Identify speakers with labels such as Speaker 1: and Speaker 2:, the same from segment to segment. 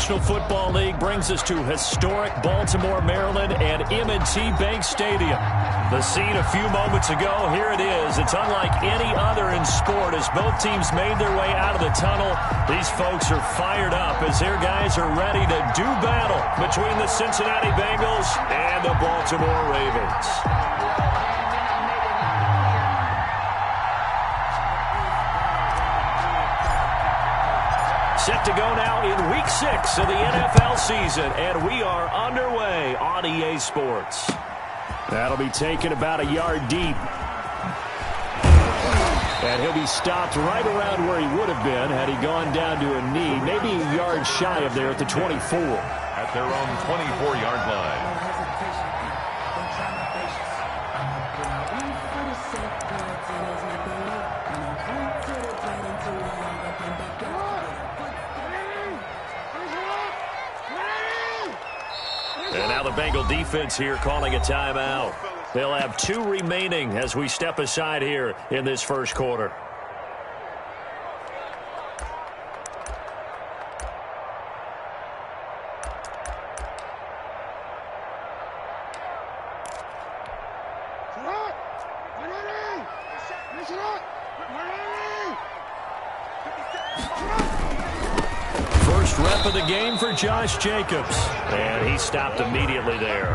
Speaker 1: National Football League brings us to historic Baltimore, Maryland, and M&T Bank Stadium. The scene a few moments ago, here it is. It's unlike any other in sport as both teams made their way out of the tunnel. These folks are fired up as their guys are ready to do battle between the Cincinnati Bengals and the Baltimore Ravens. Set to go now in Week 6 of the NFL season, and we are underway on EA Sports. That'll be taken about a yard deep. And he'll be stopped right around where he would have been had he gone down to a knee, maybe a yard shy of there at the 24.
Speaker 2: At their own 24-yard line.
Speaker 1: And now the Bengal defense here calling a timeout. They'll have 2 remaining as we step aside here in this first quarter. First rep of the game for Josh Jacobs. And he stopped immediately there.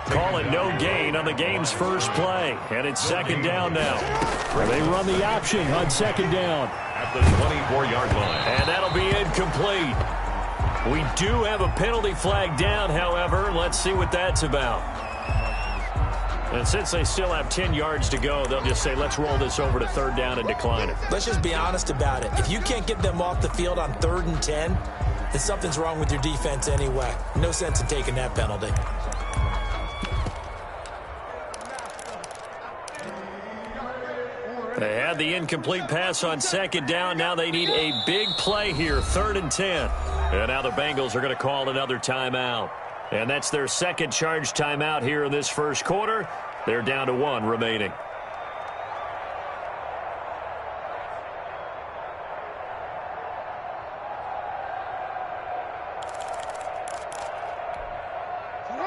Speaker 1: Call it no gain on the game's first play. And it's second down now. They run the option on second down.
Speaker 2: At the 24-yard line.
Speaker 1: And that'll be incomplete. We do have a penalty flag down, however. Let's see what that's about. And since they still have 10 yards to go, they'll just say, let's roll this over to third down and decline it.
Speaker 3: Let's just be honest about it. If you can't get them off the field on 3rd and 10, then something's wrong with your defense anyway. No sense in taking that penalty.
Speaker 1: They had the incomplete pass on second down. Now they need a big play here, 3rd and 10. And now the Bengals are going to call another timeout. And that's their second charge timeout here in this first quarter. They're down to 1 remaining.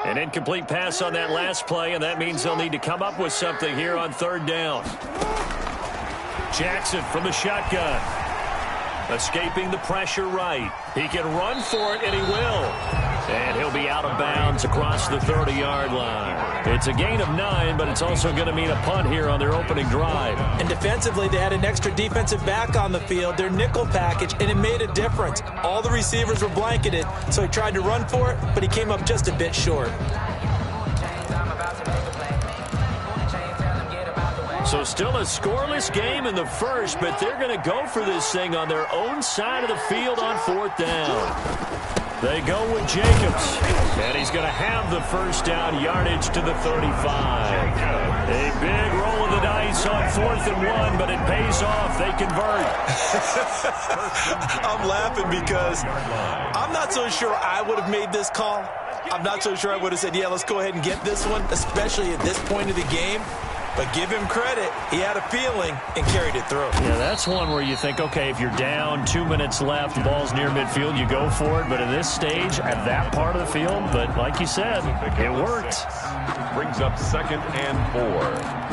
Speaker 1: An incomplete pass on that last play, and that means they'll need to come up with something here on 3rd down. Jackson from the shotgun. Escaping the pressure right. He can run for it, and he will. And he'll be out of bounds across the 30-yard line. It's a gain of 9, but it's also going to mean a punt here on their opening drive.
Speaker 3: And defensively, they had an extra defensive back on the field, their nickel package, and it made a difference. All the receivers were blanketed, so he tried to run for it, but he came up just a bit short.
Speaker 1: So still a scoreless game in the first, but they're going to go for this thing on their own side of the field on 4th down. They go with Jacobs, and he's going to have the first down yardage to the 35. A big roll of the dice on 4th and 1, but it pays off. They convert.
Speaker 3: I'm laughing because I'm not so sure I would have made this call. I'm not so sure I would have said, yeah, let's go ahead and get this one, especially at this point of the game. But give him credit. He had a feeling and carried it through.
Speaker 1: Yeah, that's one where you think, okay, if you're down, 2 minutes left, the ball's near midfield, you go for it. But at this stage, at that part of the field, but like you said, it worked.
Speaker 2: Brings up 2nd and 4.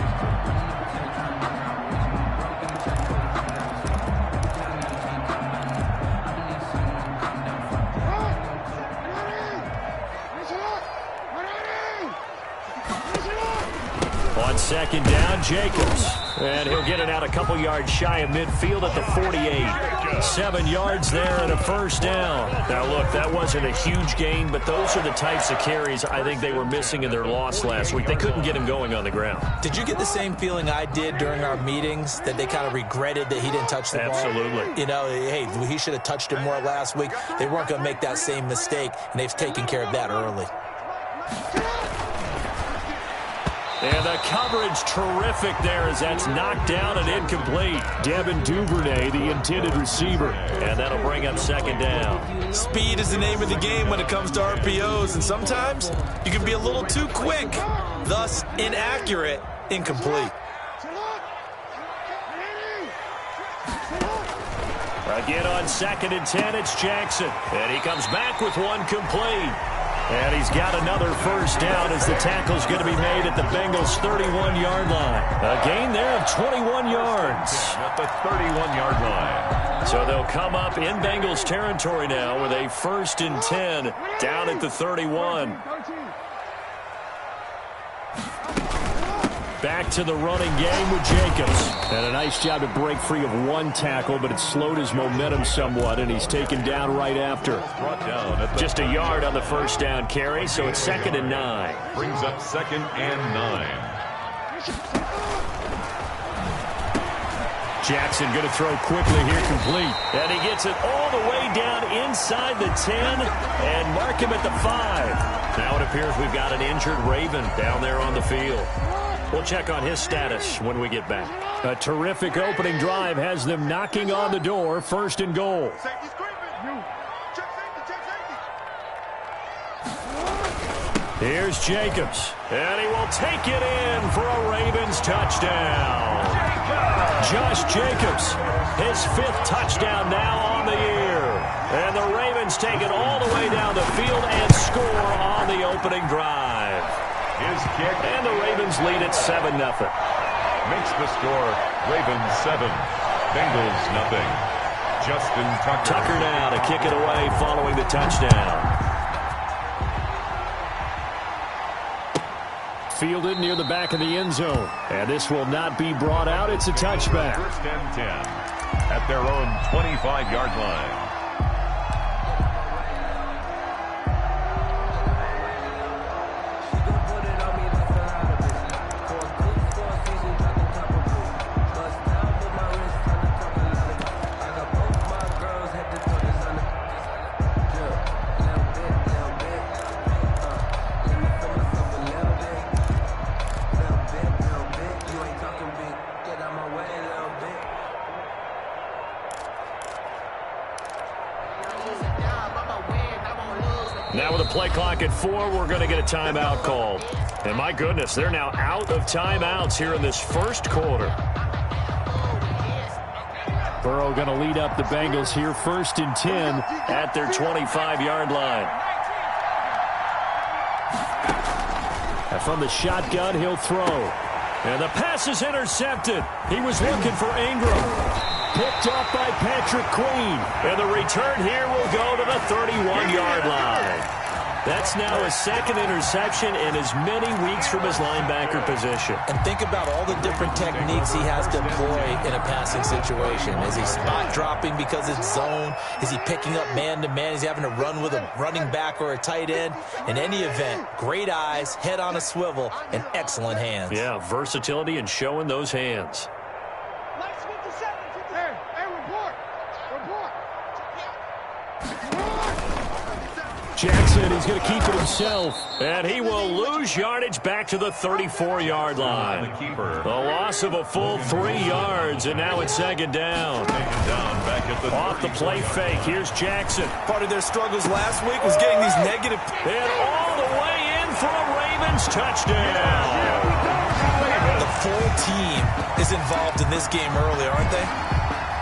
Speaker 1: On second down, Jacobs. And he'll get it out a couple yards shy of midfield at the 48. 7 yards there and a first down. Now, look, that wasn't a huge gain, but those are the types of carries I think they were missing in their loss last week. They couldn't get him going on the ground.
Speaker 3: Did you get the same feeling I did during our meetings, that they kind of regretted that he didn't touch the ball?
Speaker 1: Absolutely.
Speaker 3: You know, hey, he should have touched it more last week. They weren't going to make that same mistake, and they've taken care of that early.
Speaker 1: And the coverage terrific there as that's knocked down and incomplete. Devin Duvernay, the intended receiver. And that'll bring up second down.
Speaker 3: Speed is the name of the game when it comes to RPOs, and sometimes you can be a little too quick, thus inaccurate, incomplete.
Speaker 1: Again on 2nd and 10, it's Jackson. And he comes back with one complete. And he's got another first down as the tackle's going to be made at the Bengals' 31-yard line. A gain there of 21 yards.
Speaker 2: At the 31-yard line.
Speaker 1: So they'll come up in Bengals territory now with a 1st and 10 down at the 31. Back to the running game with Jacobs. And a nice job to break free of one tackle, but it slowed his momentum somewhat, and he's taken down right after.
Speaker 2: Brought down at
Speaker 1: Just a yard on the first down carry, so it's 2nd and 9.
Speaker 2: brings up 2nd and 9.
Speaker 1: Jackson going to throw quickly here, complete. And he gets it all the way down inside the 10 and mark him at the 5. Now it appears we've got an injured Raven down there on the field. We'll check on his status when we get back. A terrific opening drive has them knocking on the door, 1st and goal. Here's Jacobs, and he will take it in for a Ravens touchdown. Josh Jacobs, his 5th touchdown now on the year. And the Ravens take it all the way down the field and score on the opening drive.
Speaker 2: His kick.
Speaker 1: And the Ravens lead at 7-0.
Speaker 2: Makes the score Ravens 7, Bengals nothing. Justin Tucker.
Speaker 1: Tucker now to kick it away following the touchdown. Fielded near the back of the end zone. And this will not be brought out. It's a touchback.
Speaker 2: 1st and 10 at their own 25-yard line.
Speaker 1: Now with a play clock at 4, we're going to get a timeout called. And my goodness, they're now out of timeouts here in this first quarter. Burrow going to lead up the Bengals here, 1st and 10 at their 25-yard line. And from the shotgun, he'll throw. And the pass is intercepted. He was looking for Ingram. Picked up by Patrick Queen. And the return here will go to the 31-yard line. That's now his 2nd interception in as many weeks from his linebacker position.
Speaker 3: And think about all the different techniques he has to employ in a passing situation. Is he spot dropping because it's zone? Is he picking up man-to-man? Is he having to run with a running back or a tight end? In any event, great eyes, head on a swivel, and excellent hands.
Speaker 1: Yeah, versatility and showing those hands. Jackson is going to keep it himself. And he will lose yardage back to the 34-yard line. The loss of a full 3 yards, and now it's 2nd down. Off the play fake, here's Jackson.
Speaker 3: Part of their struggles last week was getting these negative.
Speaker 1: And all the way in for a Ravens touchdown.
Speaker 3: The full team is involved in this game early, aren't they?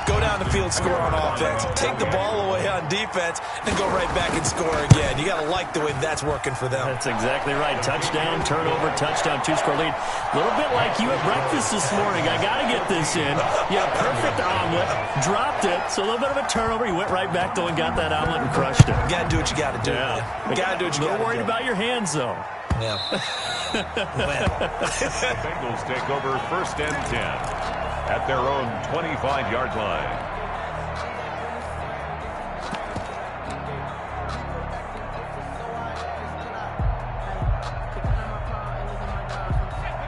Speaker 3: Go down the field, score on offense, take the ball away on defense, and go right back and score again. You got to like the way that's working for them.
Speaker 1: That's exactly right. Touchdown, turnover, touchdown, 2-score lead. A little bit like you at breakfast this morning. I got to get this in. Yeah, perfect omelet. Dropped it. So a little bit of a turnover. You went right back though and got that omelet and crushed it.
Speaker 3: You got to do what you got to do.
Speaker 1: Yeah.
Speaker 3: You got to do what you got to do.
Speaker 1: A little worried about your hands, though.
Speaker 3: Yeah.
Speaker 2: Bengals take over 1st and 10 at their own 25-yard line.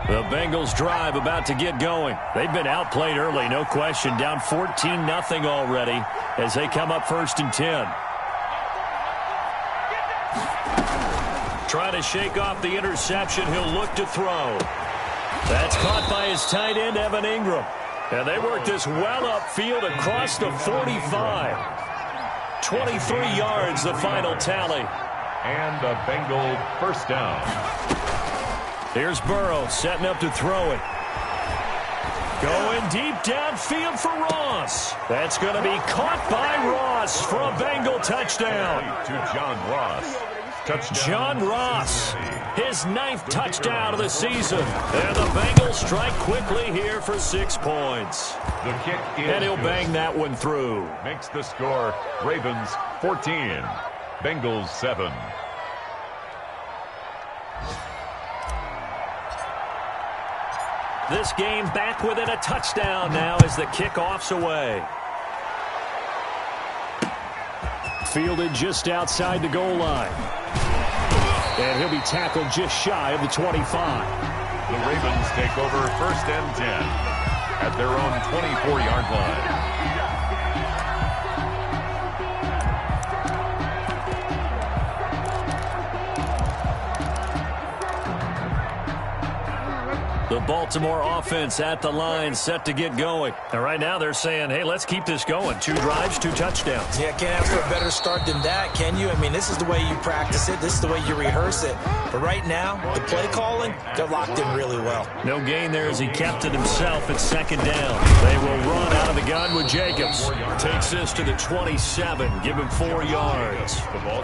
Speaker 1: The Bengals drive about to get going. They've been outplayed early, no question. Down 14-0 already as they come up 1st and 10. Trying to shake off the interception. He'll look to throw. That's caught by his tight end, Evan Ingram. And they work this well upfield across the 45. 23 yards, the final tally.
Speaker 2: And a Bengal 1st down.
Speaker 1: Here's Burrow setting up to throw it. Going deep downfield for Ross. That's going to be caught by Ross for a Bengal touchdown.
Speaker 2: To John Ross. Touchdown.
Speaker 1: John Ross, his 9th touchdown of the season. And the Bengals strike quickly here for 6 points.
Speaker 2: The kick is
Speaker 1: and he'll bang that one through.
Speaker 2: Makes the score Ravens 14, Bengals 7.
Speaker 1: This game back within a touchdown now as the kickoff's away. Fielded just outside the goal line. And he'll be tackled just shy of the 25.
Speaker 2: The Ravens take over 1st and 10 at their own 24-yard line.
Speaker 1: The Baltimore offense at the line, set to get going. And right now they're saying, hey, let's keep this going. 2 drives, 2 touchdowns.
Speaker 3: Yeah, can't ask for a better start than that, can you? I mean, this is the way you practice it. This is the way you rehearse it. But right now, the play calling, they're locked in really well.
Speaker 1: No gain there as he kept it himself at 2nd down. They will run out of the gun with Jacobs. Takes this to the 27. Give him 4 yards.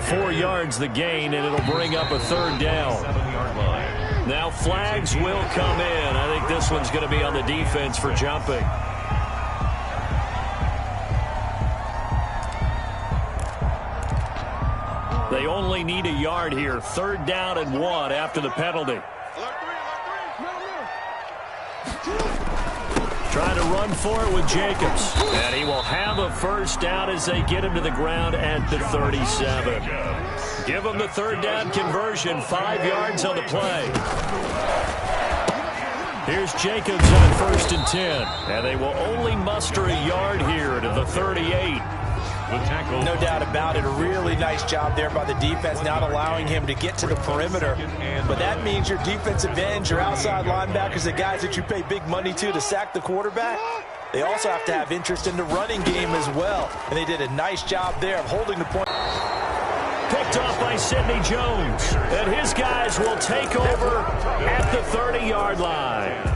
Speaker 1: 4 yards the gain, and it'll bring up a 3rd down.
Speaker 2: 7-yard line.
Speaker 1: Now flags will come in. I think this one's going to be on the defense for jumping. They only need a yard here. 3rd down and 1 after the penalty. Trying to run for it with Jacobs. And he will have a 1st down as they get him to the ground at the 37. Give him the 3rd down conversion. 5 yards on the play. Here's Jacobs on 1st and 10. And they will only muster a yard here to the 38.
Speaker 2: The tackle.
Speaker 3: No doubt about it. A really nice job there by the defense, not allowing him to get to the perimeter. But that means your defensive ends, your outside linebackers, the guys that you pay big money to sack the quarterback, they also have to have interest in the running game as well. And they did a nice job there of holding the point.
Speaker 1: Picked off by Sidney Jones. And his guys will take over at the 30-yard line.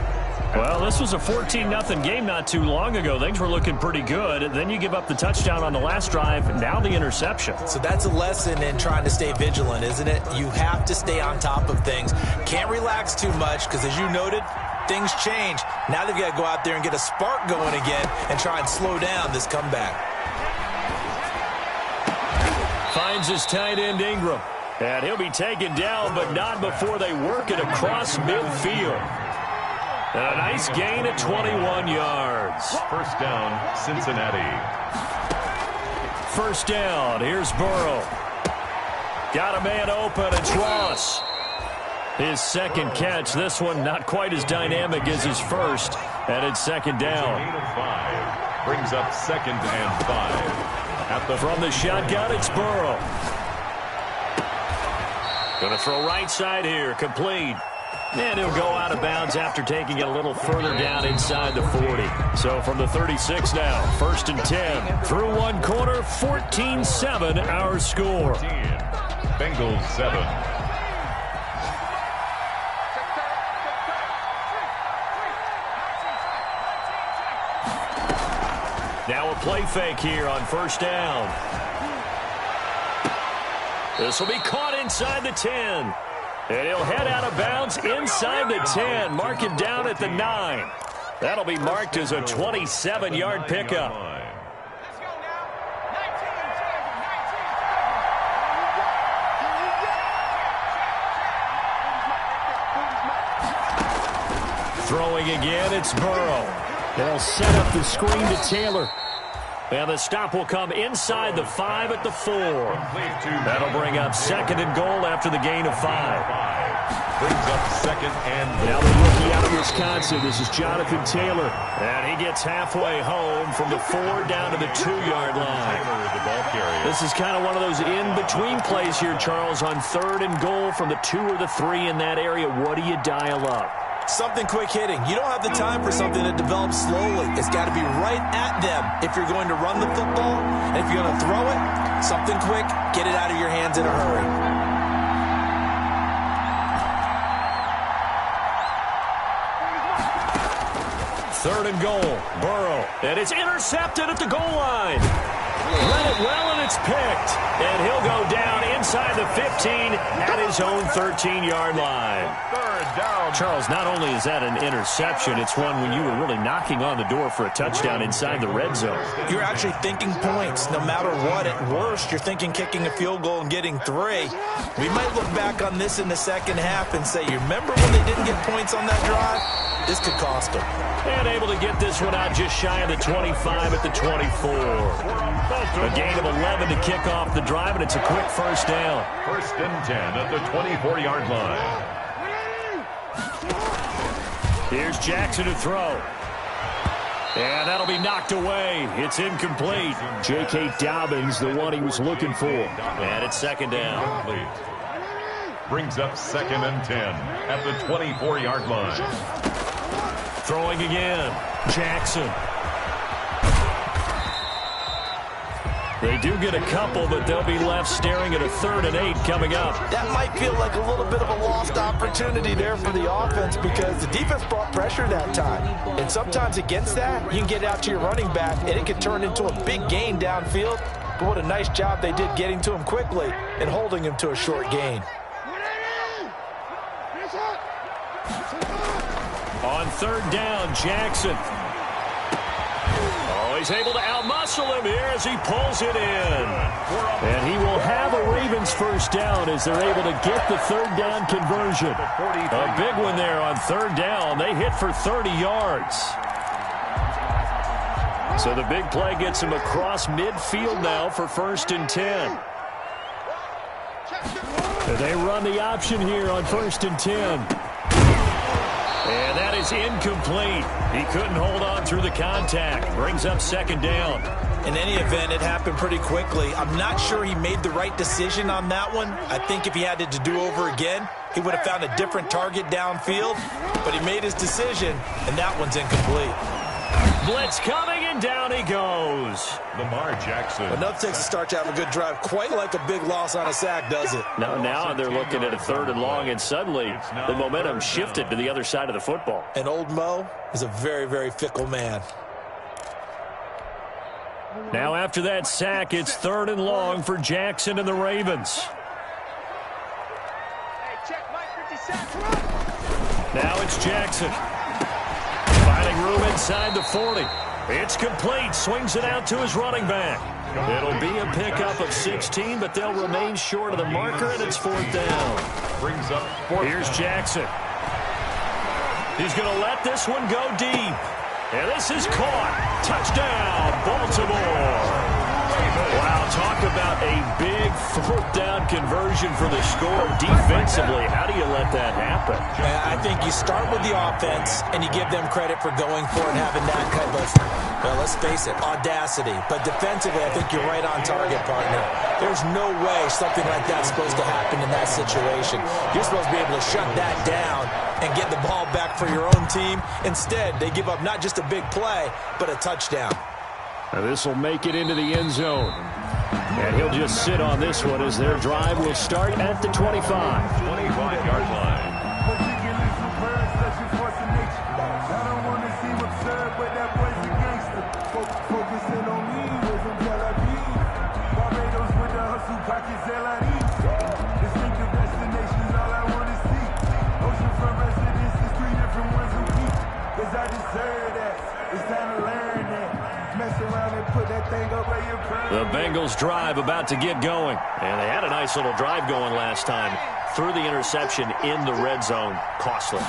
Speaker 1: Well, this was a 14-0 game not too long ago. Things were looking pretty good. Then you give up the touchdown on the last drive. Now the interception.
Speaker 3: So that's a lesson in trying to stay vigilant, isn't it? You have to stay on top of things. Can't relax too much because, as you noted, things change. Now they've got to go out there and get a spark going again and try and slow down this comeback.
Speaker 1: Finds his tight end Ingram. And he'll be taken down, but not before they work it across midfield. And a nice gain at 21 yards.
Speaker 2: 1st down, Cincinnati.
Speaker 1: 1st down. Here's Burrow. Got a man open. It's Ross. His 2nd catch. This one not quite as dynamic as his first. And it's 2nd down.
Speaker 2: Gain of 5. Brings up 2nd and 5.
Speaker 1: From the shotgun, it's Burrow. Going to throw right side here. Complete. And he'll go out of bounds after taking it a little further down inside the 40. So from the 36 now, 1st and 10. Through 1 quarter, 14-7 our score.
Speaker 2: Bengals 7.
Speaker 1: Now a play fake here on 1st down. This will be caught inside the 10. And he'll head out of bounds inside the 10. Mark him down at the 9. That'll be marked as a 27-yard pickup. Throwing again, it's Burrow. They'll set up the screen to Taylor. And the stop will come inside the 5 at the 4. That'll bring up 2nd and goal after the gain of 5.
Speaker 2: Brings up 2nd and goal.
Speaker 1: Now the rookie out of Wisconsin. This is Jonathan Taylor. And he gets halfway home from the 4 down to the 2-yard line.
Speaker 2: The ball carrier.
Speaker 1: This is kind of one of those in-between plays here, Charles, on 3rd and goal from the 2 or the 3 in that area. What do you dial up?
Speaker 3: Something quick hitting. You don't have the time for something that develops slowly. It's got to be right at them if you're going to run the football. And if you're going to throw it, something quick, get it out of your hands in a hurry.
Speaker 1: 3rd and goal. Burrow. And it's intercepted at the goal line. Read it well, and it's picked. And he'll go down inside the 15 at his own 13-yard line.
Speaker 2: 3rd down.
Speaker 1: Charles, not only is that an interception, it's one when you were really knocking on the door for a touchdown inside the red zone.
Speaker 3: You're actually thinking points. No matter what, at worst, you're thinking kicking a field goal and getting 3. We might look back on this in the second half and say, you remember when they didn't get points on that drive? This could cost them.
Speaker 1: And able to get this one out just shy of the 25 at the 24. A gain of 11 to kick off the drive, and it's a quick 1st down.
Speaker 2: 1st and 10 at the 24-yard line.
Speaker 1: Here's Jackson to throw. And that'll be knocked away. It's incomplete. J.K. Dobbins, the one he was looking for. And it's 2nd down.
Speaker 2: Brings up 2nd and 10 at the 24-yard line.
Speaker 1: Throwing again. Jackson. They do get a couple, but they'll be left staring at a 3rd and 8 coming up.
Speaker 3: That might feel like a little bit of a lost opportunity there for the offense because the defense brought pressure that time. And sometimes against that, you can get out to your running back, and it can turn into a big gain downfield. But what a nice job they did getting to him quickly and holding him to a short gain.
Speaker 1: On 3rd down, Jackson. Oh, he's able to outmuscle him here as he pulls it in. And he will have a Ravens 1st down as they're able to get the 3rd down conversion. A big one there on 3rd down. They hit for 30 yards. So the big play gets him across midfield now for 1st and 10. And they run the option here on 1st and 10. And that is incomplete. He couldn't hold on through the contact. Brings up 2nd down.
Speaker 3: In any event, it happened pretty quickly. I'm not sure he made the right decision on that one. I think if he had to do over again, he would have found a different target downfield. But he made his decision, and that one's incomplete.
Speaker 1: Blitz coming, and down he goes.
Speaker 2: Lamar Jackson.
Speaker 3: Enough takes a start to have a good drive. Quite like a big loss on a sack, does it?
Speaker 1: Now they're looking at a 3rd and long, and suddenly the momentum shifted to the other side of the football.
Speaker 3: And old Mo is a very, very fickle man.
Speaker 1: Now after that sack, it's 3rd and long for Jackson and the Ravens. Now it's Jackson. Finding room inside the 40. It's complete. Swings it out to his running back. It'll be a pickup of 16, but they'll remain short of the marker, and it's 4th down.
Speaker 2: Brings up 4th.
Speaker 1: Here's Jackson. He's going to let this one go deep. And this is caught. Touchdown, Baltimore. Wow, talk about a big 4th down conversion for the score defensively. How do you let that happen?
Speaker 3: I think you start with the offense, and you give them credit for going for it and having that kind of, well, let's face it, audacity. But defensively, I think you're right on target, partner. There's no way something like that's supposed to happen in that situation. You're supposed to be able to shut that down and get the ball back for your own team. Instead, they give up not just a big play, but a touchdown.
Speaker 1: Now this will make it into the end zone. And he'll just sit on this one as their drive will start at the 25.
Speaker 2: 25-yard line.
Speaker 1: The Bengals drive about to get going. And they had a nice little drive going last time. Threw the interception in the red zone. Costly.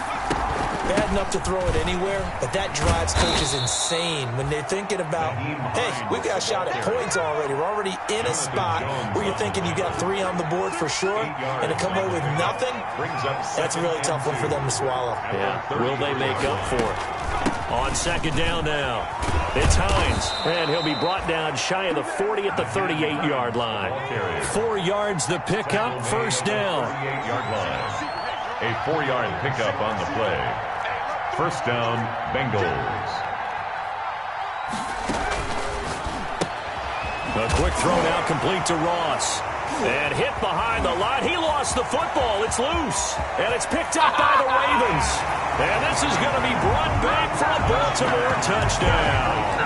Speaker 3: Bad enough to throw it anywhere, but that drive coach is insane when they're thinking about, hey, we've got a shot at points already. We're already in a spot where you're thinking you got 3 on the board for sure, and to come away with nothing, that's a really tough one for them to swallow.
Speaker 1: Yeah, will they make up for it? On 2nd down now, it's Hines, and he'll be brought down shy of the 40 at the 38-yard line. 4 yards the pickup, 1st down.
Speaker 2: 38-yard line. A 4-yard pickup on the play. 1st down, Bengals.
Speaker 1: A quick throw now complete to Ross. And hit behind the line. He lost the football. It's loose. And it's picked up by the Ravens. And this is going to be brought back for a Baltimore touchdown.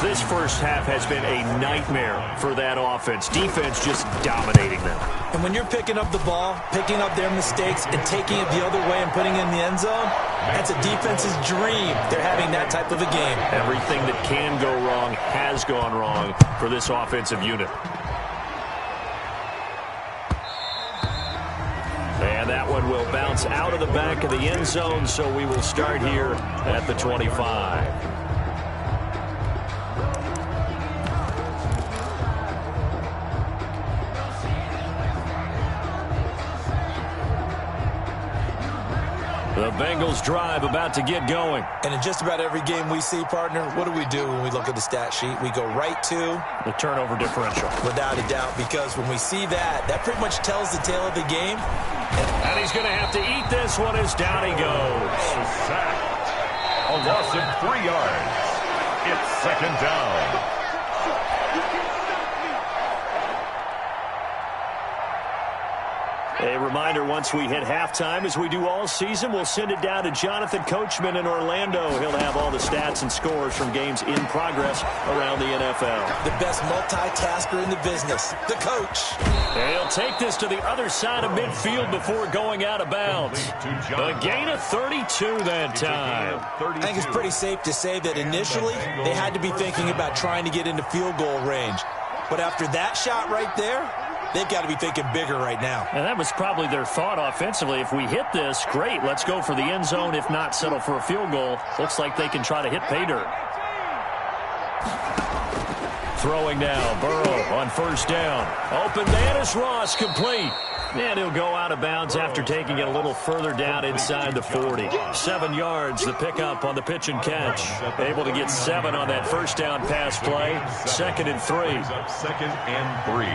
Speaker 1: This first half has been a nightmare for that offense. Defense just dominating them.
Speaker 3: And when you're picking up the ball, picking up their mistakes, and taking it the other way and putting it in the end zone, that's a defense's dream. They're having that type of a game.
Speaker 1: Everything that can go wrong has gone wrong for this offensive unit. And that one will bounce out of the back of the end zone, so we will start here at the 25. The Bengals drive about to get going.
Speaker 3: And in just about every game we see, partner, what do when we look at the stat sheet? We go right to
Speaker 1: the turnover differential.
Speaker 3: Without a doubt, because when we see that, that pretty much tells the tale of the game.
Speaker 1: And he's going to have to eat this one as down he goes.
Speaker 2: Sacked. A loss of 3 yards. It's second down.
Speaker 1: A reminder, once we hit halftime, as we do all season, we'll send it down to Jonathan Coachman in Orlando. He'll have all the stats and scores from games in progress around the NFL.
Speaker 3: The best multitasker in the business, the coach.
Speaker 1: And he'll take this to the other side of midfield before going out of bounds. A gain of 32 that time.
Speaker 3: I think it's pretty safe to say that initially they had to be thinking about trying to get into field goal range. But after that shot right there, they've got to be thinking bigger right now.
Speaker 1: And that was probably their thought offensively. If we hit this, great. Let's go for the end zone. If not, settle for a field goal. Looks like they can try to hit pay dirt. Throwing now, Burrow on first down. Open man is Ross, complete. And he'll go out of bounds after taking it a little further down inside the 40. 7 yards, the pickup on the pitch and catch. Able to get 7 on that first down pass play. 2nd and 3.
Speaker 2: 2nd and 3.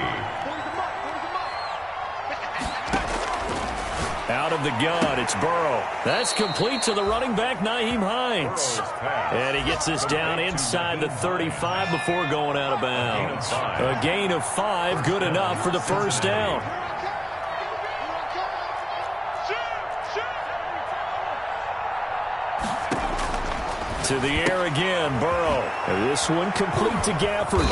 Speaker 1: Out of the gun, it's Burrow. That's complete to the running back, Nyheim Hines. And he gets this down inside the 35 before going out of bounds. A gain of 5, good enough for the first down. To the air again, Burrow. And this one complete to Gafford.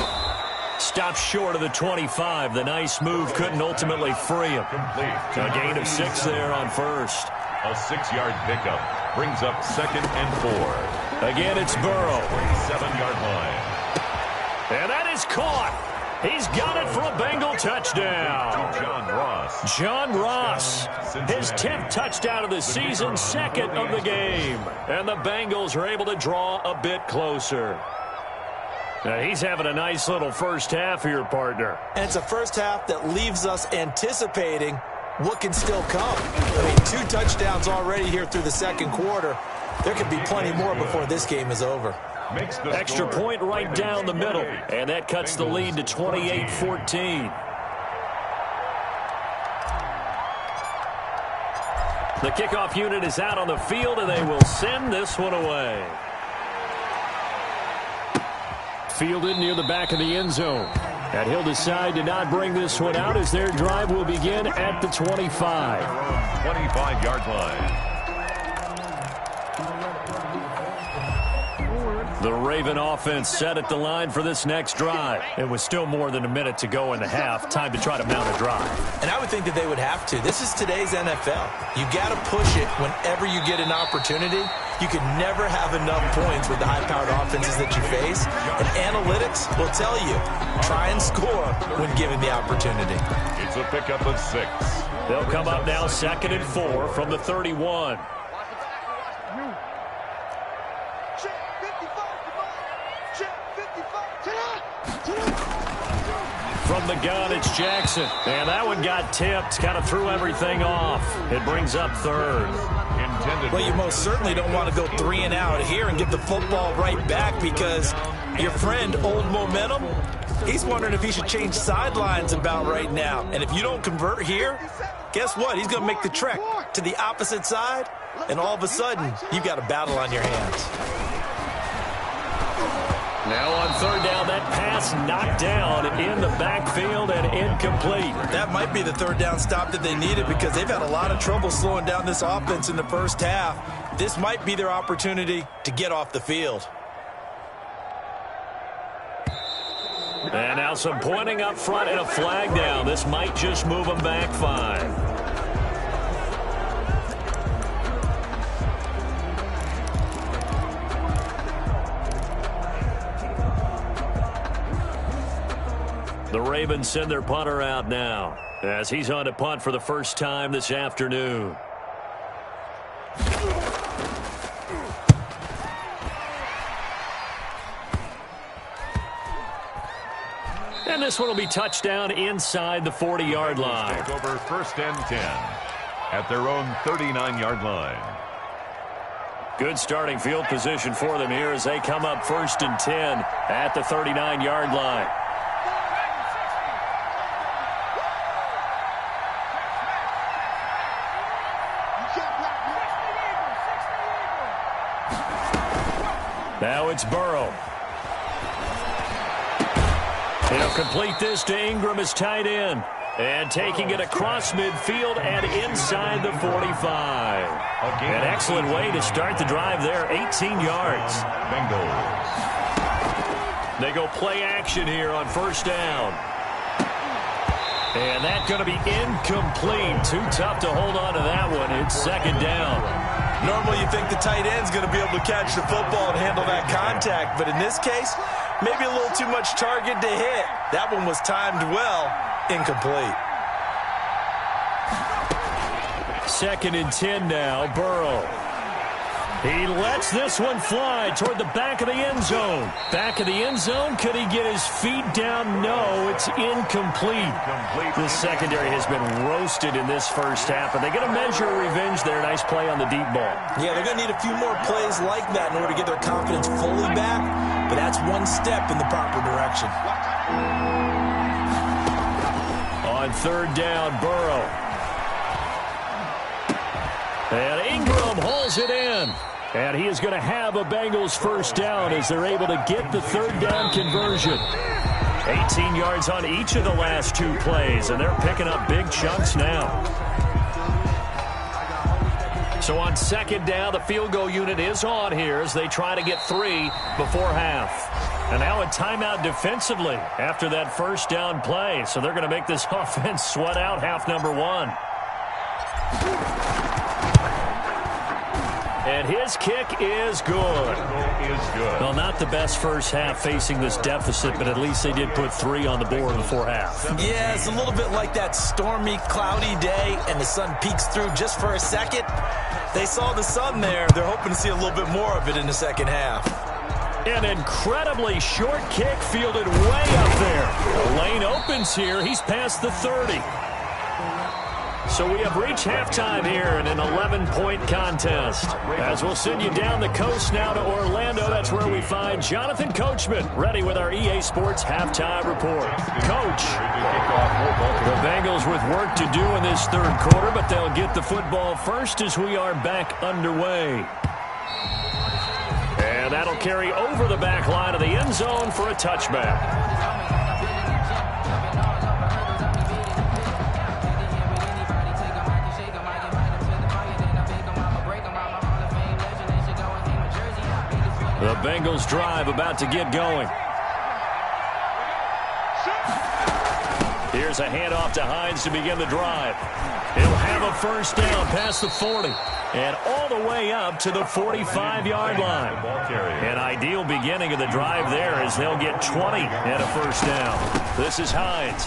Speaker 1: Stops short of the 25. The nice move couldn't ultimately free him. A gain of 6 there on first.
Speaker 2: A 6-yard pickup brings up 2nd and 4.
Speaker 1: Again, it's Burrow.
Speaker 2: 7-yard line.
Speaker 1: And that is caught. He's got it for a Bengal touchdown. John Ross. His 10th touchdown of the season, 2nd of the game. And the Bengals are able to draw a bit closer. Now, he's having a nice little first half here, partner.
Speaker 3: And it's a first half that leaves us anticipating what can still come. I mean, 2 touchdowns already here through the second quarter. There could be plenty more before this game is over.
Speaker 1: Extra point right down the middle. And that cuts the lead to 28-14. The kickoff unit is out on the field, and they will send this one away. Fielded near the back of the end zone. And he'll decide to not bring this one out as their drive will begin at the 25.
Speaker 2: 25-yard line.
Speaker 1: The Raven offense set at the line for this next drive. It was still more than a minute to go in the half. Time to try to mount a drive.
Speaker 3: And I would think that they would have to. This is today's NFL. You got to push it whenever you get an opportunity. You can never have enough points with the high-powered offenses that you face. And analytics will tell you, try and score when given the opportunity.
Speaker 2: It's a pickup of 6.
Speaker 1: They'll come up now 2nd and 4 from the 31. From the gun, it's Jackson. And that one got tipped, kind of threw everything off. It brings up 3rd.
Speaker 3: Well, you most certainly don't want to go 3 and out here and get the football right back because your friend, Old Momentum, he's wondering if he should change sidelines about right now. And if you don't convert here, guess what? He's going to make the trek to the opposite side, and all of a sudden, you've got a battle on your hands.
Speaker 1: Now on third down, that pass knocked down in the backfield and incomplete.
Speaker 3: That might be the third down stop that they needed because they've had a lot of trouble slowing down this offense in the first half. This might be their opportunity to get off the field.
Speaker 1: And now some pointing up front and a flag down. This might just move them back 5. The Ravens send their punter out now as he's on to punt for the first time this afternoon. And this one will be touchdown inside the 40-yard line.
Speaker 2: Take over first and 10 at their own 39-yard line.
Speaker 1: Good starting field position for them here as they come up first and 10 at the 39-yard line. Now it's Burrow. He'll complete this to Ingram as tight end. And taking it across midfield and inside the 45. An excellent way to start the drive there, 18 yards.
Speaker 2: Bengals.
Speaker 1: They go play action here on first down. And that's going to be incomplete. Too tough to hold on to that one. It's second down.
Speaker 3: Normally you think the tight end's going to be able to catch the football and handle that contact, but in this case, maybe a little too much target to hit. That one was timed well, incomplete.
Speaker 1: Second and 10 now, Burrow. He lets this one fly toward the back of the end zone. Back of the end zone, could he get his feet down? No, it's incomplete. The secondary has been roasted in this first half, and they get a measure of revenge there. Nice play on the deep ball. Yeah, they're going to need a few more plays like that in order to get their confidence fully back, but that's one step in the proper direction. On third down, Burrow. And Ingram hauls it in. And he is going to have a Bengals first down as they're able to get the third down conversion. 18 yards on each of the last 2 plays, and they're picking up big chunks now. So on second down, the field goal unit is on here as they try to get 3 before half. And now a timeout defensively after that first down play. So they're going to make this offense sweat out half number 1. And his kick is good. Well, not the best first half facing this deficit, but at least they did put 3 on the board before half.
Speaker 3: Yeah, it's a little bit like that stormy, cloudy day, and the sun peeks through just for a second. They saw the sun there. They're hoping to see a little bit more of it in the second half.
Speaker 1: An incredibly short kick fielded way up there. The lane opens here. He's past the 30. So we have reached halftime here in an 11-point contest. As we'll send you down the coast now to Orlando, that's where we find Jonathan Coachman, ready with our EA Sports Halftime Report. Coach, the Bengals with work to do in this third quarter, but they'll get the football first as we are back underway. And that'll carry over the back line of the end zone for a touchback. The Bengals drive about to get going. Here's a handoff to Hines to begin the drive. He'll have a first down past the 40 and all the way up to the 45-yard line. An ideal beginning of the drive there as they'll get 20 and a first down. This is Hines.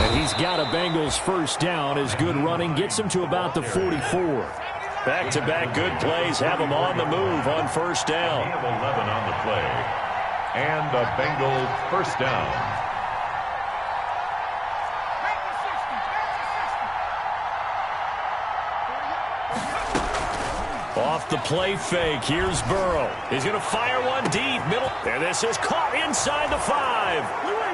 Speaker 1: And he's got a Bengals first down as good running gets him to about the 44. Back-to-back good plays have them on the move on first down.
Speaker 2: 11 on the play. And the Bengals first down.
Speaker 1: Off the play fake, here's Burrow. He's going to fire one deep, middle. And this is caught inside the 5.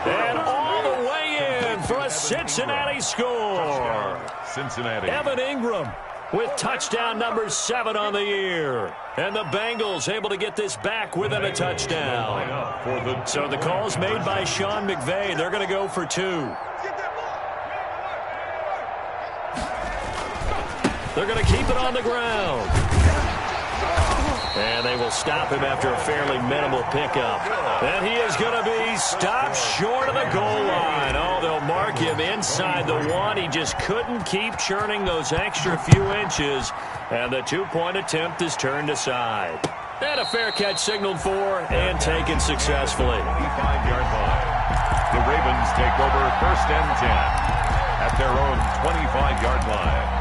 Speaker 1: And all the way in for a Cincinnati score.
Speaker 2: Cincinnati.
Speaker 1: Evan Ingram. with touchdown number 7 on the year. And the Bengals able to get this back within a touchdown. So the call's made by Sean McVay. They're going to go for 2. They're going to keep it on the ground. And they will stop him after a fairly minimal pickup. And he is going to be stopped short of the goal line. Oh, they'll mark him inside the 1. He just couldn't keep churning those extra few inches. And the 2-point attempt is turned aside. And a fair catch signaled for and taken successfully.
Speaker 2: 5-yard line. The Ravens take over 1st and 10 at their own 25-yard line.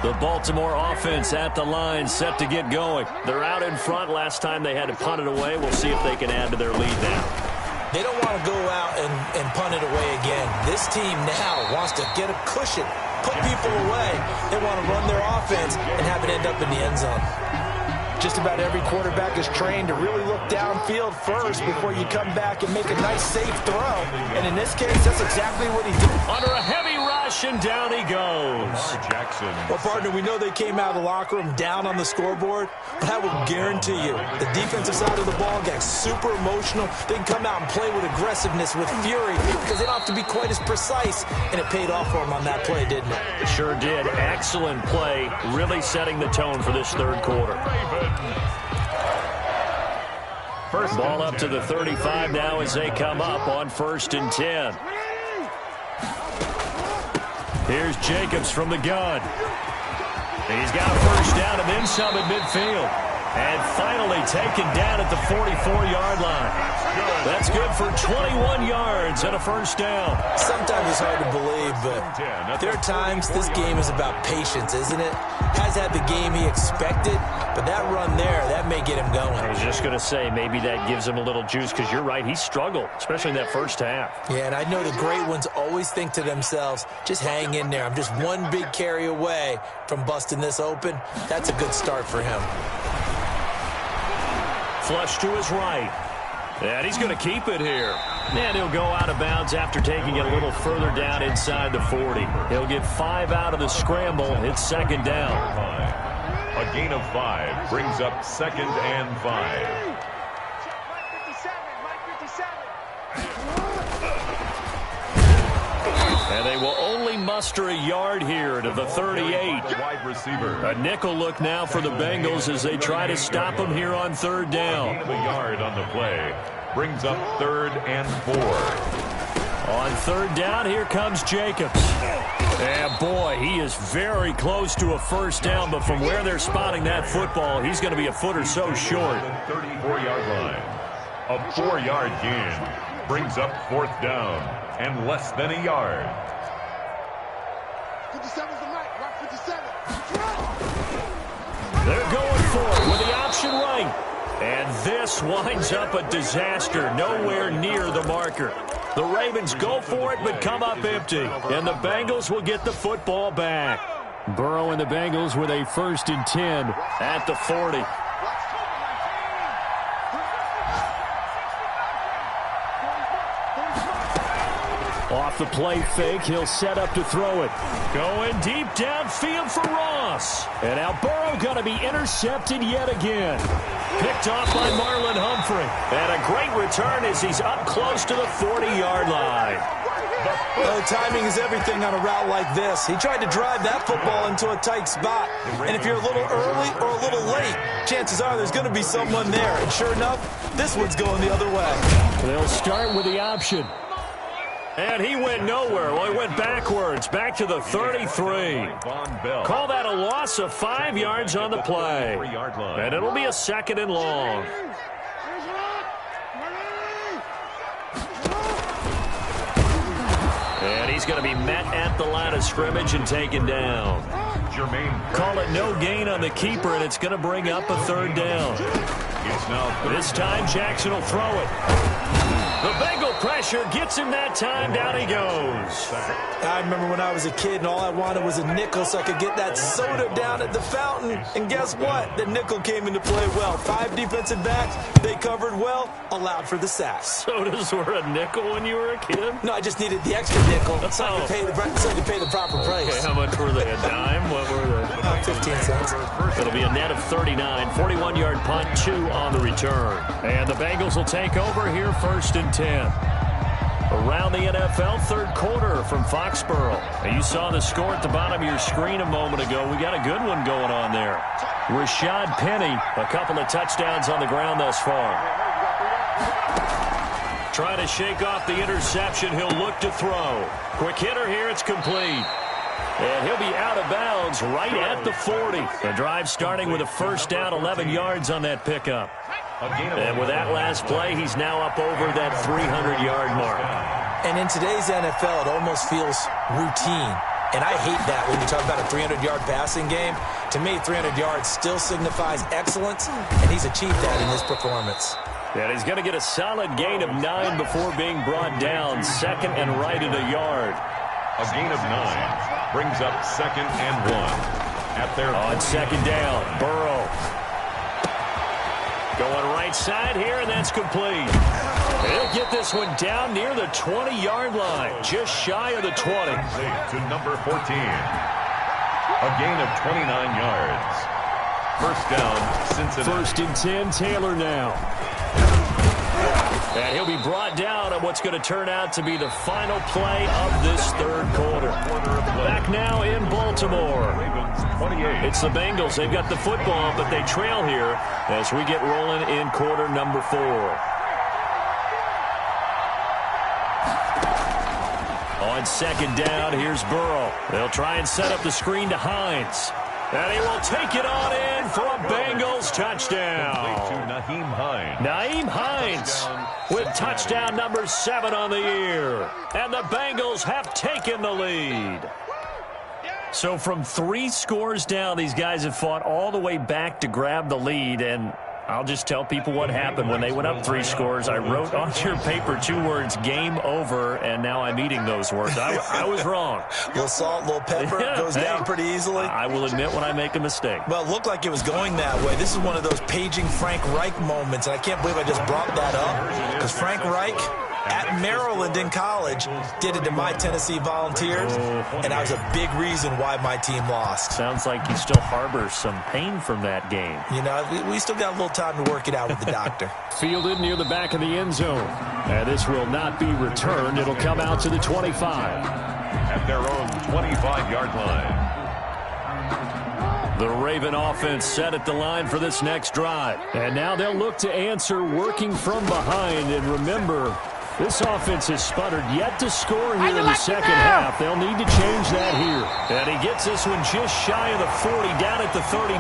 Speaker 1: The Baltimore offense at the line, set to get going. They're out in front. Last time they had to punt it away. We'll see if they can add to their lead now.
Speaker 3: They don't want to go out and punt it away again. This team now wants to get a cushion, put people away. They want to run their offense and have it end up in the end zone. Just about every quarterback is trained to really look downfield first before you come back and make a nice, safe throw. And in this case, that's exactly what he did.
Speaker 1: Under a heavy rush, and down he goes.
Speaker 2: Jackson.
Speaker 3: Well, partner, we know they came out of the locker room down on the scoreboard, but I will guarantee you the defensive side of the ball got super emotional. They can come out and play with aggressiveness, with fury, because they don't have to be quite as precise, and it paid off for them on that play, didn't it?
Speaker 1: It sure did. Excellent play, really setting the tone for this third quarter.
Speaker 2: First
Speaker 1: ball up to the 35 now as they come up on 1st and 10. Here's Jacobs from the gun. He's got a first down and then some at midfield. And finally taken down at the 44-yard line. That's good for 21 yards and a first down.
Speaker 3: Sometimes it's hard to believe, but there are times this game is about patience, isn't it? Has had the game he expected, but that run there, that may get him going.
Speaker 1: I was just going to say, maybe that gives him a little juice, because you're right, he struggled, especially in that first half.
Speaker 3: Yeah, and I know the great ones always think to themselves, just hang in there. I'm just one big carry away from busting this open. That's a good start for him.
Speaker 1: Flush to his right. And he's going to keep it here. And he'll go out of bounds after taking it a little further down inside the 40. He'll get 5 out of the scramble. It's 2nd down.
Speaker 2: A gain of 5 brings up 2nd and 5.
Speaker 1: And they will only muster a yard here to the 38.
Speaker 2: Wide receiver.
Speaker 1: A nickel look now for the Bengals as they try to stop him here on 3rd down.
Speaker 2: A yard on the play brings up 3rd and 4.
Speaker 1: On 3rd down, here comes Jacobs. And boy, he is very close to a first down, but from where they're spotting that football, he's going to be a foot or so short.
Speaker 2: 34-yard line. A 4-yard gain brings up 4th down and less than a yard.
Speaker 4: 57's the right, 57.
Speaker 1: They're going for it with the option right. And this winds up a disaster, nowhere near the marker. The Ravens go for it but come up empty. And the Bengals will get the football back. Burrow and the Bengals with a 1st and 10 at the 40. Off the play fake, he'll set up to throw it. Going deep downfield for Ross. And now Burrow going to be intercepted yet again. Picked off by Marlon Humphrey. And a great return as he's up close to the 40-yard line.
Speaker 3: Well, timing is everything on a route like this. He tried to drive that football into a tight spot. And if you're a little early or a little late, chances are there's going to be someone there. And sure enough, this one's going the other way.
Speaker 1: They'll start with the option. And he went nowhere. Well, he went backwards, back to the 33. Call that a loss of 5 yards on the play. And it'll be a 2nd and long. And he's going to be met at the line of scrimmage and taken down. Call it no gain on the keeper, and it's going to bring up a 3rd down. This time Jackson will throw it. The Bengal pressure gets him that time. Down he goes.
Speaker 3: I remember when I was a kid and all I wanted was a nickel so I could get that soda down at the fountain. And guess what? The nickel came into play well. 5 defensive backs, they covered well, allowed for the sack.
Speaker 1: Sodas were a nickel when you were a kid?
Speaker 3: No, I just needed the extra nickel so I could pay the proper price.
Speaker 1: Okay, how much were they? A dime? What were they?
Speaker 3: 15 cents.
Speaker 1: It'll be a net of 39. 41-yard punt, 2 on the return. And the Bengals will take over here, 1st and 10. Around the NFL, 3rd quarter from Foxborough. And you saw the score at the bottom of your screen a moment ago. We got a good one going on there. Rashad Penny, a couple of touchdowns on the ground thus far. Trying to shake off the interception. He'll look to throw. Quick hitter here. It's complete. And he'll be out of bounds right at the 40. The drive starting with a 1st down, 11 yards on that pickup. And with that last play, he's now up over that 300-yard mark.
Speaker 3: And in today's NFL, it almost feels routine. And I hate that when you talk about a 300-yard passing game. To me, 300 yards still signifies excellence, and he's achieved that in his performance.
Speaker 1: And he's going to get a solid gain of 9 before being brought down. 2nd and right at a yard.
Speaker 2: A gain of 9 brings up 2nd and 1. At their
Speaker 1: on 2nd down, Burrow. Going right side here, and that's complete. He'll get this one down near the 20-yard line, just shy of the 20.
Speaker 2: To number 14. A gain of 29 yards. 1st down, Cincinnati.
Speaker 1: 1st and 10, Taylor now. And he'll be brought down at what's going to turn out to be the final play of this 3rd quarter. Back now in Baltimore. It's the Bengals. They've got the football, but they trail here as we get rolling in quarter number 4. On 2nd down, here's Burrow. They'll try and set up the screen to Hines. And he will take it on in for a Bengals touchdown. Nyheim Hines with touchdown number 7 on the year. And the Bengals have taken the lead. So from 3 scores down, these guys have fought all the way back to grab the lead. And I'll just tell people what happened when they went up 3 scores. I wrote on your paper 2 words, game over, and now I'm eating those words. I was wrong.
Speaker 3: A little salt, a little pepper, goes down pretty easily.
Speaker 1: I will admit when I make a mistake.
Speaker 3: Well, it looked like it was going that way. This is one of those paging Frank Reich moments, and I can't believe I just brought that up, because Frank Reich at Maryland in college did it to my Tennessee Volunteers, and that was a big reason why my team lost.
Speaker 1: Sounds like you still harbor some pain from that game.
Speaker 3: You know, we still got a little time to work it out with the doctor.
Speaker 1: Fielded near the back of the end zone. And this will not be returned. It'll come out to the 25.
Speaker 2: At their own 25-yard line.
Speaker 1: The Raven offense set at the line for this next drive. And now they'll look to answer working from behind. And remember, this offense has sputtered yet to score here in the second half. They'll need to change that here. And he gets this one just shy of the 40, down at the 39.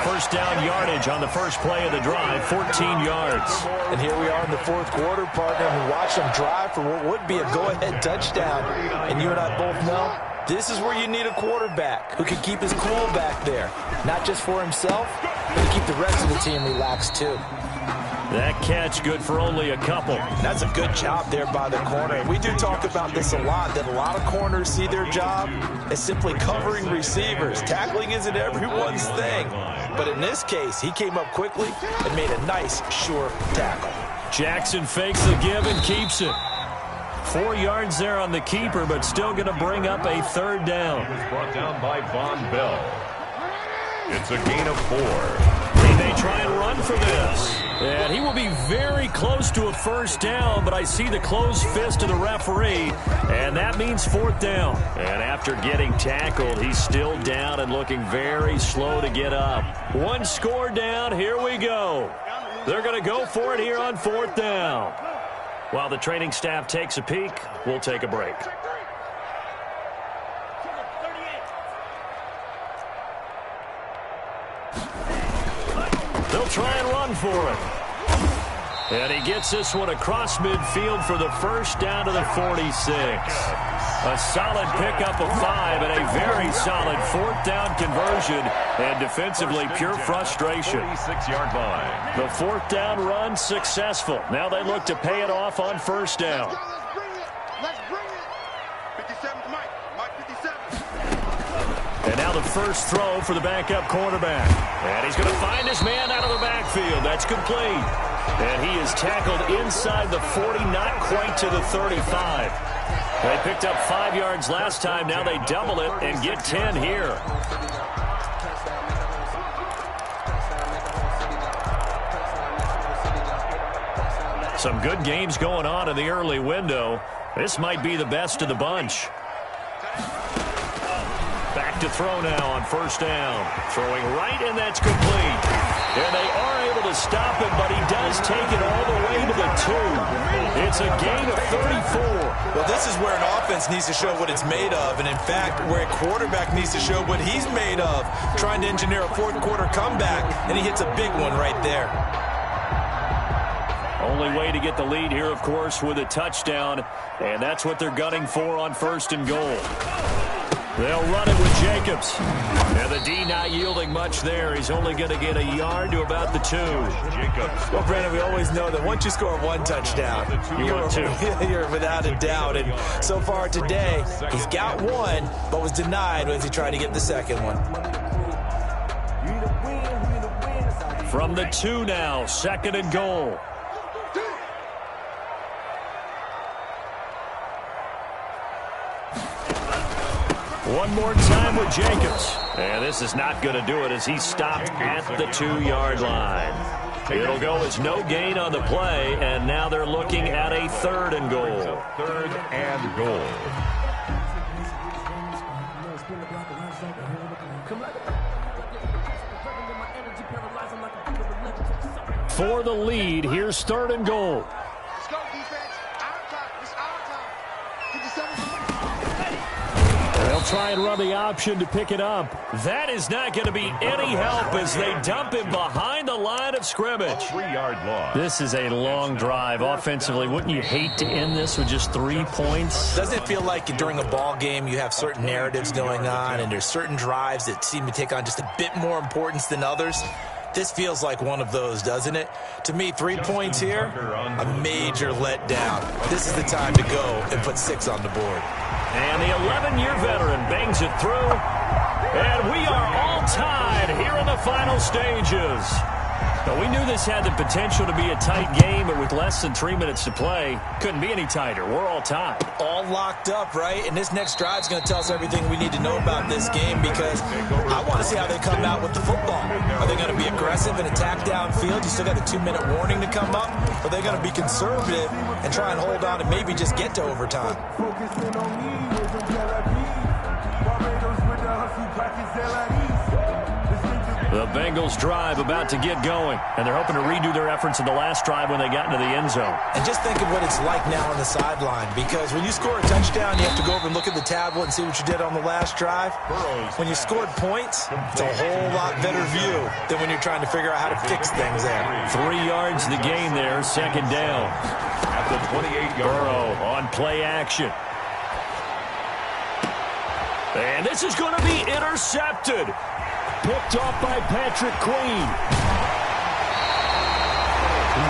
Speaker 1: 1st down yardage on the first play of the drive, 14 yards.
Speaker 3: And here we are in the 4th quarter, partner, and we watch them drive for what would be a go-ahead touchdown. And you and I both know this is where you need a quarterback who can keep his cool back there. Not just for himself, but to keep the rest of the team relaxed too.
Speaker 1: That catch good for only a couple.
Speaker 3: That's a good job there by the corner. We do talk about this a lot, that a lot of corners see their job as simply covering receivers. Tackling isn't everyone's thing. But in this case, he came up quickly and made a nice, sure tackle.
Speaker 1: Jackson fakes the give and keeps it. 4 yards there on the keeper, but still going to bring up a 3rd down.
Speaker 2: It was brought down by Von Bell. It's a gain of 4.
Speaker 1: He may try and run for this. And he will be very close to a 1st down, but I see the closed fist of the referee, and that means 4th down. And after getting tackled, he's still down and looking very slow to get up. 1 score down, here we go. They're going to go for it here on 4th down. While the training staff takes a peek, we'll take a break. They'll try and run for it. And he gets this one across midfield for the first down to the 46. A solid pickup of 5 and a very solid fourth down conversion. And defensively, pure frustration.
Speaker 2: 46-yard line.
Speaker 1: The fourth down run successful. Now they look to pay it off on first down.
Speaker 4: Let's bring it. Let's bring it. 57 to Mike. Mike 57.
Speaker 1: And now the first throw for the backup quarterback. And he's going to find his man out of the backfield. That's complete. And he is tackled inside the 40, not quite to the 35. They picked up 5 yards last time. Now they double it and get 10 here. Some good games going on in the early window. This might be the best of the bunch. Back to throw now on first down. Throwing right, and that's complete. And they are able to stop him, but he does take it all the way to the 2. It's a gain of 34.
Speaker 3: Well, this is where an offense needs to show what it's made of, and in fact, where a quarterback needs to show what he's made of, trying to engineer a fourth quarter comeback, and he hits a big one right there.
Speaker 1: Only way to get the lead here, of course, with a touchdown, and that's what they're gunning for on first and goal. They'll run it with Jacobs. And the D not yielding much there. He's only going to get a yard to about the 2.
Speaker 2: Jacobs.
Speaker 3: Well, Brandon, we always know that once you score one touchdown, you're without a doubt. And so far today, he's got one, but was denied as he tried to get the second one.
Speaker 1: From the 2 now, second and goal. One more time with Jacobs. And this is not going to do it as he's stopped at the 2-yard line. It'll go as no gain on the play, and now they're looking at a third and goal.
Speaker 2: Third and goal.
Speaker 1: For the lead, here's third and goal.
Speaker 4: Let's go, defense. Our time. It's our time. 57 to Mike.
Speaker 1: They'll try and run the option to pick it up. That is not going to be any help as they dump him behind the line of scrimmage.
Speaker 2: 3-yard loss.
Speaker 1: This is a long drive offensively. Wouldn't you hate to end this with just 3 points?
Speaker 3: Doesn't it feel like during a ball game you have certain narratives going on and there's certain drives that seem to take on just a bit more importance than others? This feels like one of those, doesn't it? To me, 3 points here, a major letdown. This is the time to go and put 6 on the board.
Speaker 1: And the 11-year veteran bangs it through. And we are all tied here in the final stages. But we knew this had the potential to be a tight game, but with less than 3 minutes to play, couldn't be any tighter. We're all tied.
Speaker 3: All locked up, right? And this next drive is going to tell us everything we need to know about this game because I want to see how they come out with the football. Are they going to be aggressive and attack downfield? You still got a 2-minute warning to come up? Or are they going to be conservative and try and hold on and maybe just get to overtime?
Speaker 1: The Bengals drive about to get going, and they're hoping to redo their efforts in the last drive when they got into the end zone.
Speaker 3: And just think of what it's like now on the sideline, because when you score a touchdown, you have to go over and look at the tablet and see what you did on the last drive. When you scored points, it's a whole lot better view than when you're trying to figure out how to fix things there.
Speaker 1: 3 yards to the gain there, second down.
Speaker 2: At the 28-yard
Speaker 1: Burrow on play action. And this is going to be intercepted. Picked off by Patrick Queen.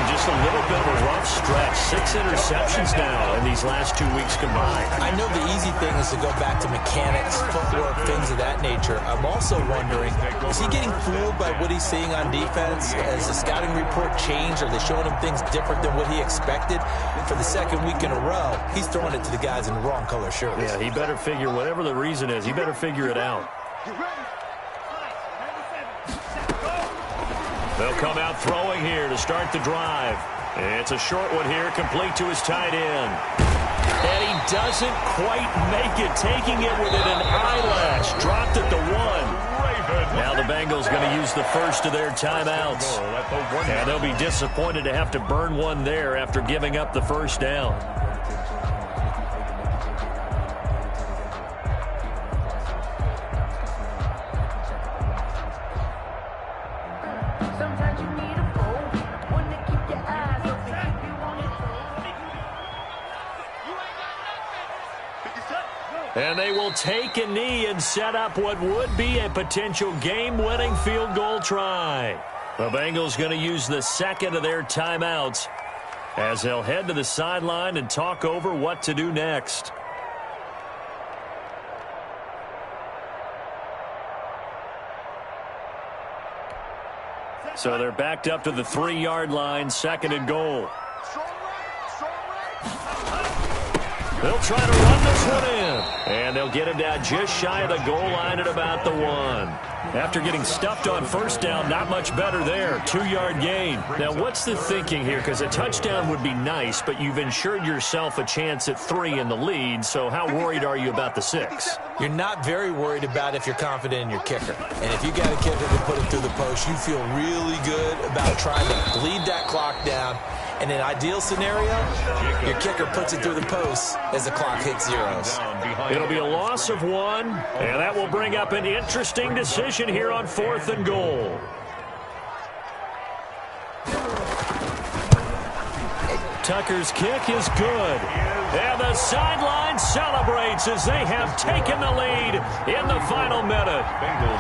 Speaker 1: Just a little bit of a rough stretch. 6 interceptions now in these last 2 weeks combined.
Speaker 3: I know the easy thing is to go back to mechanics, footwork, things of that nature. I'm also wondering, is he getting fooled by what he's seeing on defense? Has the scouting report changed? Are they showing him things different than what he expected? For the second week in a row, he's throwing it to the guys in the wrong color shirts.
Speaker 1: Yeah, he better figure, whatever the reason is, he better figure it out. They'll come out throwing here to start the drive. It's a short one here, complete to his tight end. And he doesn't quite make it, taking it within an eyelash. Dropped at the 1. Now the Bengals going to use the first of their timeouts. And they'll be disappointed to have to burn one there after giving up the first down. And they will take a knee and set up what would be a potential game-winning field goal try. The Bengals going to use the second of their timeouts as they'll head to the sideline and talk over what to do next. So they're backed up to the 3-yard line, second and goal. They'll try to run this one in. And they'll get him down just shy of the goal line at about the 1. After getting stuffed on first down, not much better there. 2-yard gain. Now, what's the thinking here? Because a touchdown would be nice, but you've ensured yourself a chance at 3 in the lead. So how worried are you about the 6?
Speaker 3: You're not very worried about if you're confident in your kicker. And if you got a kicker to put it through the post, you feel really good about trying to bleed that clock down. In an ideal scenario, your kicker puts it through the post as the clock hits zeros.
Speaker 1: It'll be a loss of 1, and that will bring up an interesting decision here on 4th and goal. Tucker's kick is good. And the sideline celebrates as they have taken the lead in the final minute.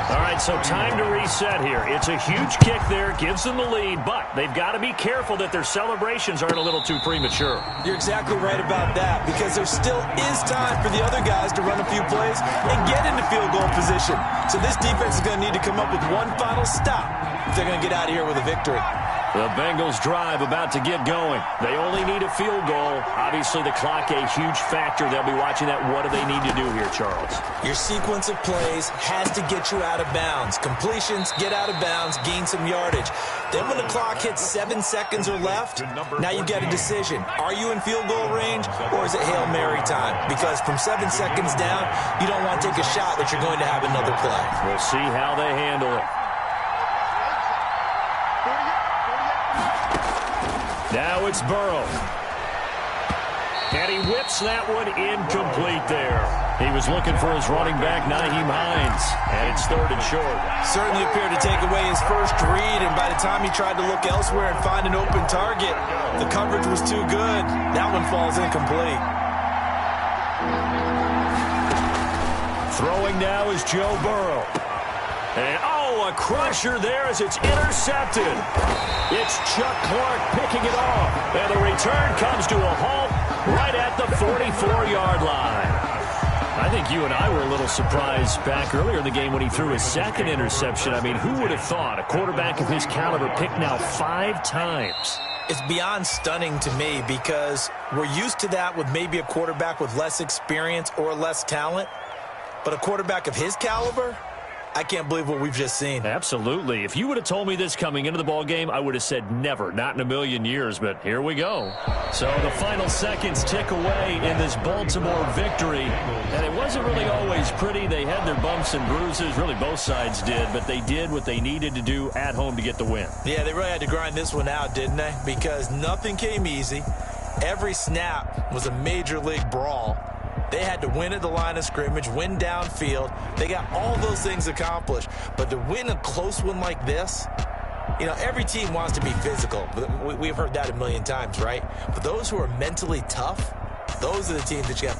Speaker 1: All right, so time to reset here. It's a huge kick there, gives them the lead, but they've got to be careful that their celebrations aren't a little too premature.
Speaker 3: You're exactly right about that, because there still is time for the other guys to run a few plays and get into field goal position. So this defense is going to need to come up with one final stop if they're going to get out of here with a victory.
Speaker 1: The Bengals drive about to get going. They only need a field goal. Obviously, the clock a huge factor. They'll be watching that. What do they need to do here, Charles?
Speaker 3: Your sequence of plays has to get you out of bounds. Completions, get out of bounds, gain some yardage. Then when the clock hits 7 seconds or left, now you get a decision. Are you in field goal range, or is it Hail Mary time? Because from 7 seconds down, you don't want to take a shot that you're going to have another play.
Speaker 1: We'll see how they handle it. Now it's Burrow. And he whips that one incomplete there. He was looking for his running back, Nyheim Hines, and it's 3rd and short.
Speaker 3: Certainly appeared to take away his first read, and by the time he tried to look elsewhere and find an open target, the coverage was too good. That one falls incomplete.
Speaker 1: Throwing now is Joe Burrow. And, a crusher there as it's intercepted. It's Chuck Clark picking it off. And the return comes to a halt right at the 44-yard line. I think you and I were a little surprised back earlier in the game when he threw his second interception. I mean, who would have thought a quarterback of his caliber picked now 5 times?
Speaker 3: It's beyond stunning to me, because we're used to that with maybe a quarterback with less experience or less talent. But a quarterback of his caliber, I can't believe what we've just seen.
Speaker 1: Absolutely. If you would have told me this coming into the ball game, I would have said never, not in a million years, but here we go. So the final seconds tick away in this Baltimore victory, and it wasn't really always pretty. They had their bumps and bruises, really both sides did, but they did what they needed to do at home to get the win.
Speaker 3: Yeah, they really had to grind this one out, didn't they? Because nothing came easy. Every snap was a major league brawl. They had to win at the line of scrimmage, win downfield. They got all those things accomplished. But to win a close one like this, you know, every team wants to be physical. We've heard that a million times, right? But those who are mentally tough, those are the teams that you have